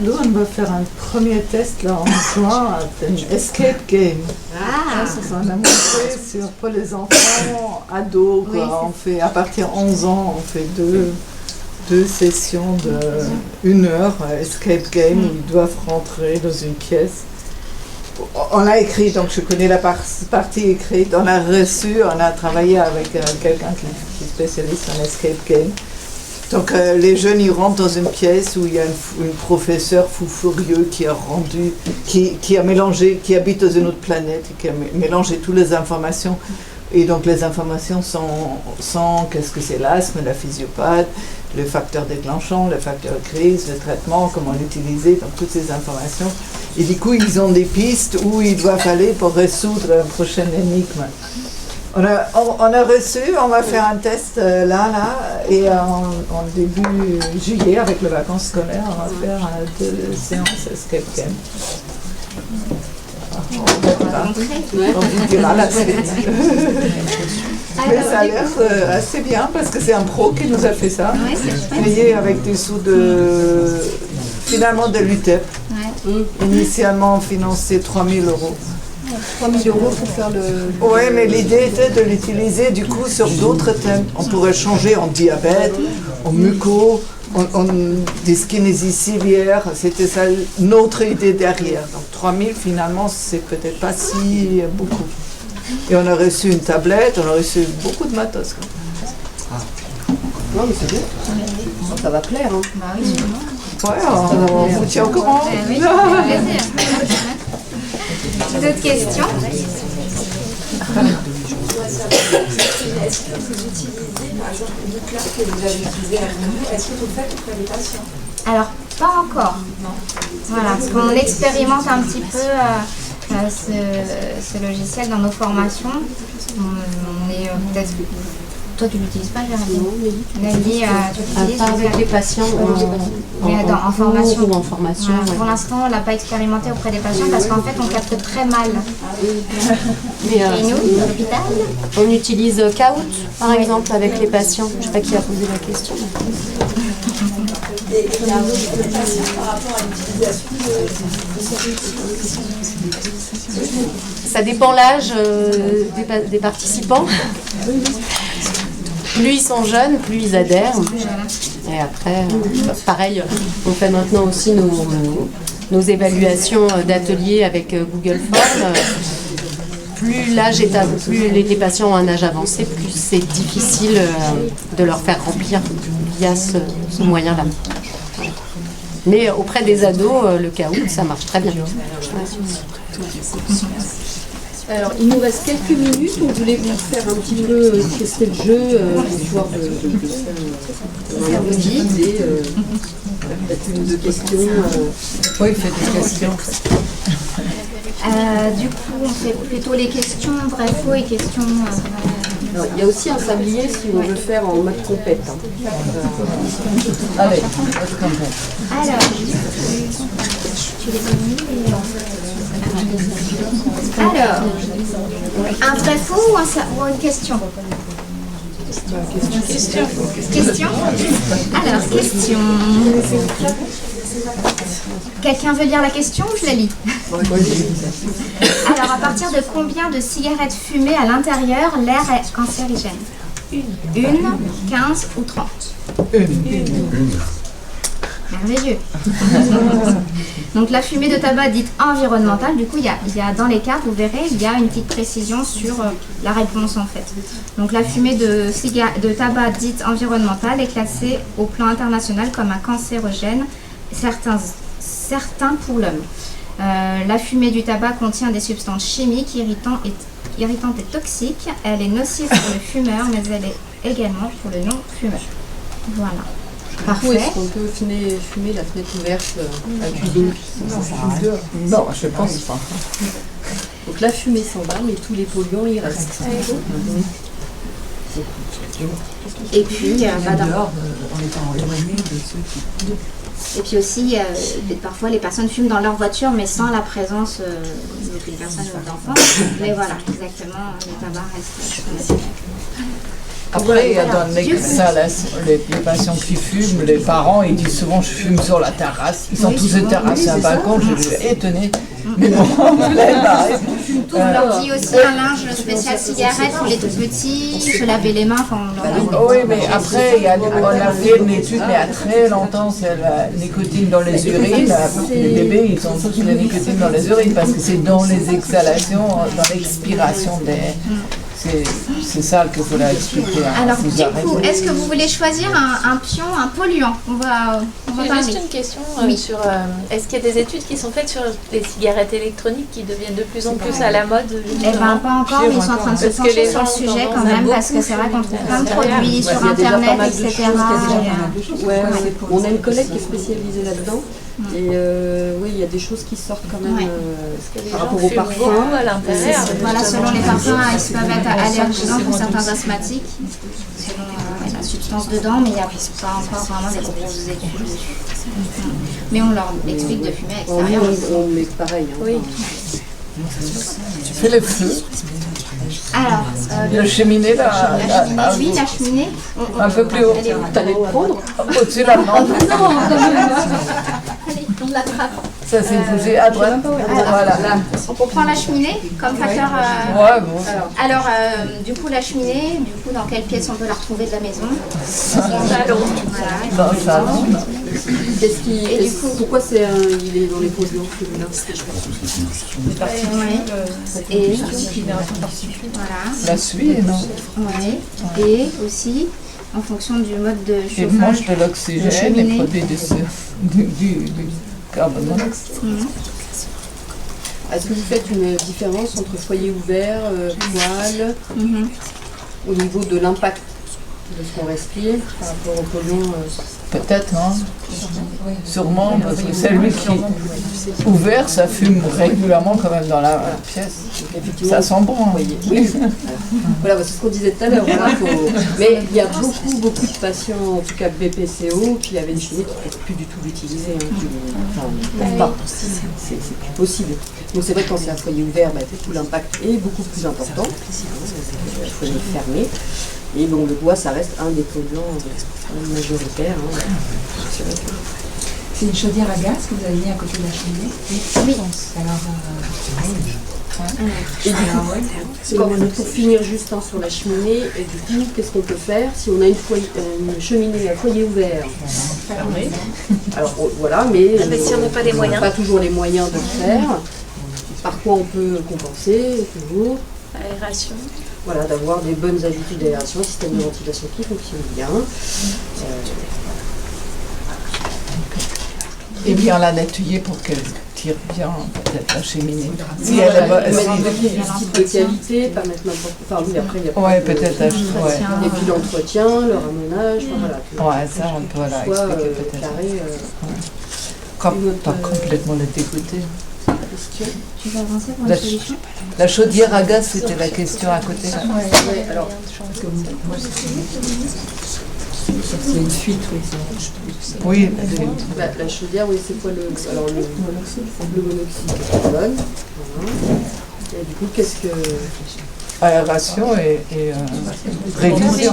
Nous, on va faire un premier test là en juin, un escape game. Ah, Ça, on a montré pour les enfants, ados, quoi. Oui, On fait, à partir de 11 ans, on fait deux sessions de 1 heure, escape game, où ils doivent rentrer dans une pièce. On a écrit, donc je connais la partie écrite, on a reçu, on a travaillé avec quelqu'un qui est spécialiste en escape game. Donc les jeunes, ils rentrent dans une pièce où il y a une professeure fou furieux qui a rendu, qui a mélangé, qui habite dans une autre planète, et qui a mélangé toutes les informations. Et donc les informations sont qu'est-ce que c'est l'asthme, la physiopathe, le facteur déclenchant, le facteur de crise, le traitement, comment l'utiliser, donc toutes ces informations. Et du coup, ils ont des pistes où ils doivent aller pour résoudre une prochaine énigme. On a reçu, on va faire un test et en début juillet, avec les vacances scolaires, on va faire 2 séances escape game. On vous dira la suite. Mais ça a l'air assez bien parce que c'est un pro qui nous a fait ça. oui, c'est chouette. Payé avec des sous finalement de l'UTEP. Ouais. Initialement financé 3 000 €. 3 000 € pour faire le... Oui, mais l'idée était de l'utiliser du coup sur d'autres thèmes. On pourrait changer en diabète, en muco, en dyskinésie sévère. C'était ça notre idée derrière. Donc 3 000 finalement, c'est peut-être pas si beaucoup. Et on a reçu une tablette, on a reçu beaucoup de matos. Non, mais c'est bien. Ça va plaire. Hein. Bah oui, sûrement. Ouais, on vous tient au courant. Oui, avec plaisir. D'autres questions? Est-ce que vous utilisez, par exemple, le club que vous avez utilisé à vous, est-ce que vous le faites auprès des patients? Alors, pas encore. Voilà, parce qu'on expérimente un petit peu ce logiciel dans nos formations. On est peut-être... Toi, tu l'utilises pas, Jérémy? Nelly, tu l'utilises? Pas avec les patients en formation. Ou en formation. Voilà, pour l'instant, on ne l'a pas expérimenté auprès des patients parce qu'en fait, on capte très mal. Mais, Et nous, à l'hôpital, on utilise Kahoot, par exemple, avec les patients. Je ne sais pas qui a posé la question. Et il y a un autre patient par rapport à l'utilisation de cet outil. Ça dépend l'âge des participants. Plus ils sont jeunes, plus ils adhèrent. Et après, pareil, on fait maintenant aussi nos évaluations d'ateliers avec Google Forms. Plus les patients ont un âge avancé, plus c'est difficile de leur faire remplir via ce moyen-là. Mais auprès des ados, le Kahoot, ça marche très bien. Alors, il nous reste quelques minutes. On voulait vous faire un petit peu tester le jeu, histoire de vous dites et peut-être une ou deux questions. Oui, faites des questions. du coup, on fait plutôt les questions vrai, faux et questions... Alors, il y a aussi un sablier si on veut faire en mode compète. Allez, mode compète. Alors, tu les donnes alors, un vrai faux ou une question? Question. Alors, question. Quelqu'un veut lire la question ou je la lis? Alors, à partir de combien de cigarettes fumées à l'intérieur l'air est cancérigène? Une, 15 ou 30? Merveilleux. Donc la fumée de tabac dite environnementale, du coup il y a dans les cartes, vous verrez, il y a une petite précision sur la réponse en fait. Donc la fumée de tabac dite environnementale est classée au plan international comme un cancérogène, certains pour l'homme. La fumée du tabac contient des substances chimiques irritantes et toxiques. Elle est nocive pour le fumeur, mais elle est également pour le non-fumeur. Voilà. Parfait. Est-ce qu'on peut fumer la fenêtre ouverte avec une douche? Non, je pense pas. Donc la fumée s'en va, mais tous les polluants y restent. Et puis, dehors, en étant éloigné de ceux qui... Et puis aussi, parfois les personnes fument dans leur voiture, mais sans la présence d'une personne ou d'enfant. Mais voilà, exactement, le tabac reste. Après, il y a dans l'exhalation, les patients qui fument, les parents, ils disent souvent je fume sur la terrasse. Ils sont tous terrassés à un balcon, je suis étonnée. Mais bon, on leur dit aussi un linge spécial cigarette pour les tout petits, se laver les mains. Oui, mais après, on a fait une étude, mais il y a très longtemps, c'est la nicotine dans les urines. Les bébés, ils ont tous la nicotine dans les urines parce que c'est dans les exhalations, dans l'expiration des... C'est ça qu'il faut leur expliquer. Alors, du coup, est-ce que vous voulez choisir un pion, un polluant? On va parler. Juste une question sur est-ce qu'il y a des études qui sont faites sur les cigarettes électroniques qui deviennent de plus en plus à la mode? Eh bien, pas encore, mais ils sont en train de se pencher sur le sujet quand même, parce que c'est vrai qu'on trouve plein de produits sur Internet, etc. On a une collègue qui est spécialisée là-dedans. Et oui, il y a des choses qui sortent quand même par rapport au parfum. Voilà, selon les parfums, ils peuvent être allergisants pour certains asthmatiques, selon la substance dedans, mais il n'y a pas encore vraiment des grosses études dessus. Mais on leur explique de fumer à l'extérieur. On met pareil. Oui. Tu fais le feu. Alors, la cheminée là. Oui, la cheminée. Un peu plus haut. T'allais le prendre? Au-dessus là, non. Allez, on l'attrape. Ça s'est bougé à droite. Voilà. On prend la cheminée comme facteur. Ouais, bon. Alors, du coup, la cheminée, dans quelle pièce on peut la retrouver de la maison? Dans le salon. Dans le salon. Pourquoi il est dans les polluants celui-là? Et voilà. La suie, non? Oui. Et aussi, en fonction du mode de chauffage. Il mange de l'oxygène et produit du carbone monoxyde. Est-ce que vous faites une différence entre foyer ouvert, poêle, au niveau de l'impact de ce qu'on respire par rapport aux polluants? Peut-être, non? Sûrement, parce que celui qui est ouvert, ça fume régulièrement quand même dans la pièce. Ça sent bon. Hein. Oui. Voilà, c'est ce qu'on disait tout à l'heure. Voilà, mais il y a beaucoup de patients, en tout cas BPCO, qui avaient décidé qu'ils ne pouvaient plus du tout l'utiliser. C'est plus possible. Donc c'est vrai que quand c'est un foyer ouvert, du coup l'impact est beaucoup plus important. Il faut les fermer. Et bon, le bois, ça reste un des polluants majoritaires. C'est une chaudière à gaz que vous avez mis à côté de la cheminée? Oui. Alors, pour finir juste sur la cheminée, et du coup, qu'est-ce qu'on peut faire si on a une cheminée à foyer ouvert? Fermé. Alors voilà, mais si on n'a pas les moyens. Pas toujours les moyens de le faire. Par quoi on peut compenser toujours? Aération. Voilà, d'avoir des bonnes habitudes d'aération, un système de ventilation qui fonctionne bien. Et bien la nettoyer pour qu'elle tire bien, peut-être la cheminée. Si elle est bonne. Mettre du type de qualité, pas mettre n'importe quoi. Enfin, oui, après, il y a ouais, peut-être et puis l'entretien, le ramenage, voilà. Ouais, ça, on peut expliquer peut-être. Carré, pas complètement le dégoûter. Tu veux avancer pour une solution? La chaudière à gaz, c'était la question à côté. Ouais, alors, c'est une fuite, oui. La chaudière, oui, c'est quoi le monoxyde de carbone. Voilà. Et du coup, qu'est-ce que aération et révision.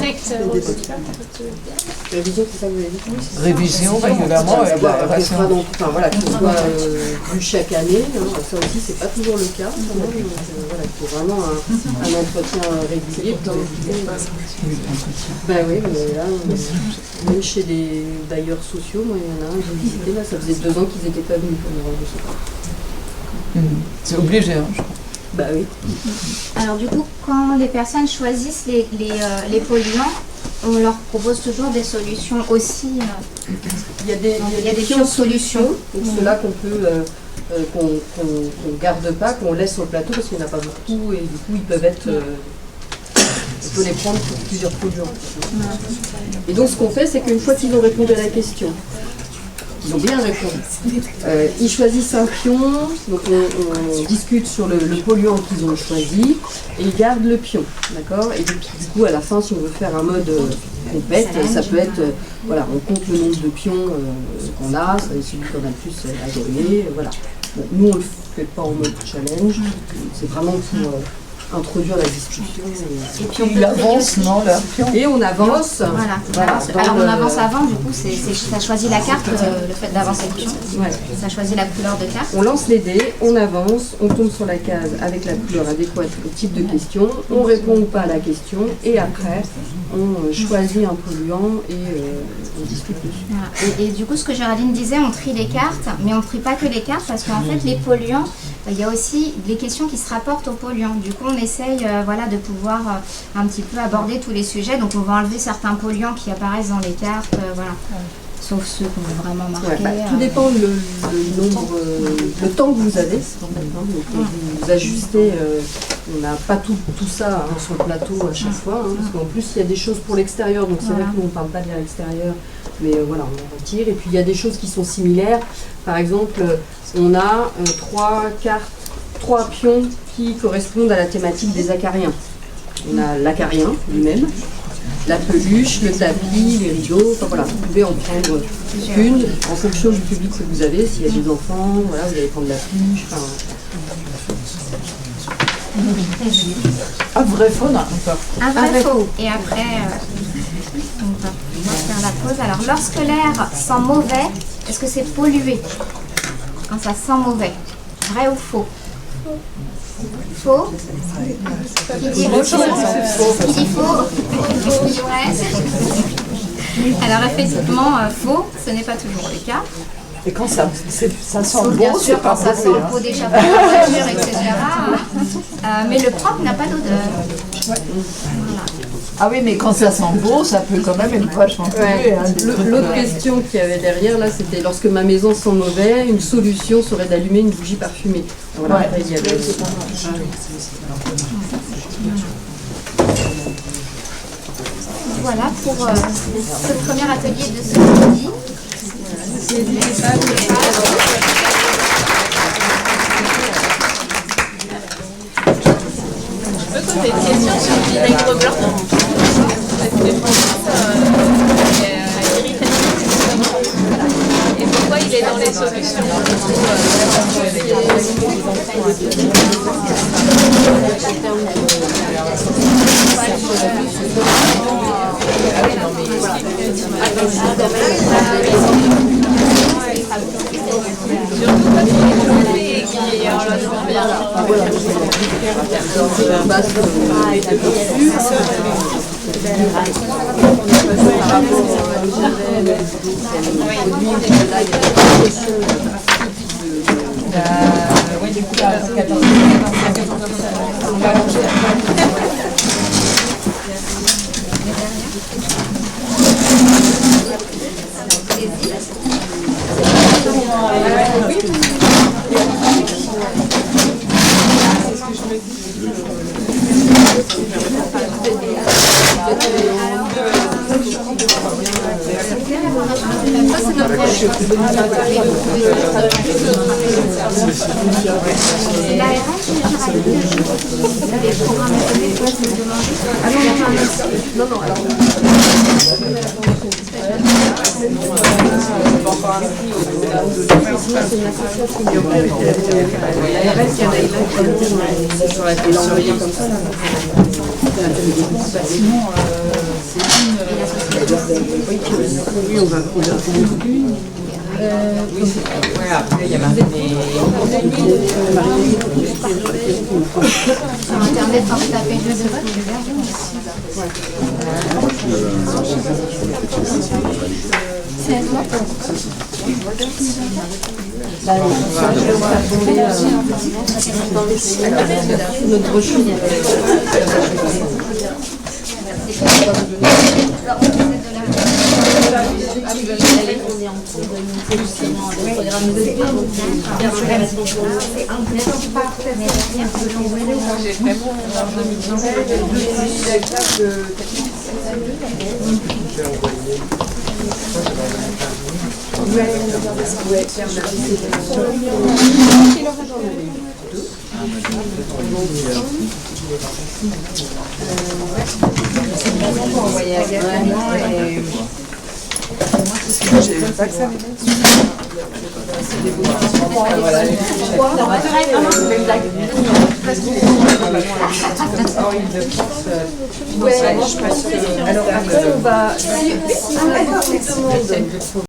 Révision, c'est ça que vous avez dit? Révision régulièrement et l'aération. Enfin voilà, qu'il soit vu chaque année, hein, ça aussi c'est pas toujours le cas. Quand même, donc, voilà, il faut vraiment un entretien régulier. Ben oui, mais là, même chez les bailleurs sociaux, moi il y en a un que j'ai visité, là, ça faisait 2 ans qu'ils n'étaient pas venus pour me rendre ça. C'est obligé, hein, je crois. Bah oui. Alors du coup, quand les personnes choisissent les polluants, on leur propose toujours des solutions aussi. Il y a des pures solutions. Donc ceux-là qu'on peut qu'on garde pas, qu'on laisse sur le plateau parce qu'il n'y en a pas beaucoup et du coup ils peuvent être on peut les prendre pour plusieurs polluants. Et donc ce qu'on fait, c'est qu'une fois qu'ils ont répondu à la question, ils ont bien répondu. Ils choisissent un pion, donc on discute sur le polluant qu'ils ont choisi et ils gardent le pion, d'accord? Et du coup, à la fin, si on veut faire un mode compète, ça peut être, voilà, on compte le nombre de pions qu'on a, c'est celui qu'on a le plus à gagner, voilà. Bon, nous, on ne le fait pas en mode challenge, c'est vraiment pour introduire la discussion. Et puis Ils avancent, non, leur pion. Et on avance. Voilà. Alors on avance avant, du coup, ça choisit la carte, le fait d'avancer le pion. Ouais. Ça choisit la couleur de carte. On lance les dés, on avance, on tombe sur la case avec la couleur adéquate au type de question, on répond ou pas à la question, et après, on choisit un polluant et on discute dessus. Voilà. Et du coup, ce que Géraldine disait, on trie les cartes, mais on ne trie pas que les cartes parce qu'en fait, les polluants, il y a aussi les questions qui se rapportent aux polluants. Du coup, on essaye voilà, de pouvoir un petit peu aborder tous les sujets. Donc, on va enlever certains polluants qui apparaissent dans les cartes, voilà. Sauf ceux qu'on veut vraiment marquer. Tout dépend le nombre, le temps que vous avez. Donc, vous ajustez, on n'a pas tout ça sur le plateau à chaque fois. Parce qu'en plus, il y a des choses pour l'extérieur. Donc, c'est vrai que nous, on ne parle pas de l'extérieur. Mais voilà, on en retire. Et puis, il y a des choses qui sont similaires. Par exemple, on a 3 pions qui correspondent à la thématique des acariens. On a l'acarien lui-même, la peluche, le tapis, les rideaux, enfin voilà, vous pouvez en prendre une en fonction du public que vous avez. S'il y a des enfants, voilà, vous allez prendre la peluche. Enfin... Un vrai faux, non, encore. Un vrai faux. Et après, on va faire la pause. Alors, lorsque l'air sent mauvais, est-ce que c'est pollué? Quand ça sent mauvais, vrai ou faux? Faux. Qui dit faux? Qui dit faux? Qui dit vrai? Alors effectivement, faux, ce n'est pas toujours le cas. Et quand ça sent Bien bon, sûr, c'est pas quand ça sent mauvais, le pot d'échappement, la voiture, etc. Mais le propre n'a pas d'odeur. Voilà. Ah oui, mais quand ça sent beau, ça peut quand même être vachement pollué. Hein, L'autre question qu'il y avait derrière, là, c'était lorsque ma maison sent mauvais, une solution serait d'allumer une bougie parfumée. Voilà, Ouais. après, il y avait... Voilà pour ce premier atelier de ce midi. Je peux poser une question sur le vinaigre blanc? Parce que et pourquoi il est dans les solutions? Oui, du coup, là, 14. C'est la RH qui les programmes économiques, toi, tu me demandes. Ah non, non, non, Non, non, alors... c'est une association qui l'ARS qui a sur la télé comme ça. Sinon, Oui, on va Ouais, après, il y a marqué Sur internet, quand vous tapez jeu de vote, notre brochure. Alors après on va, si on a beaucoup de demandes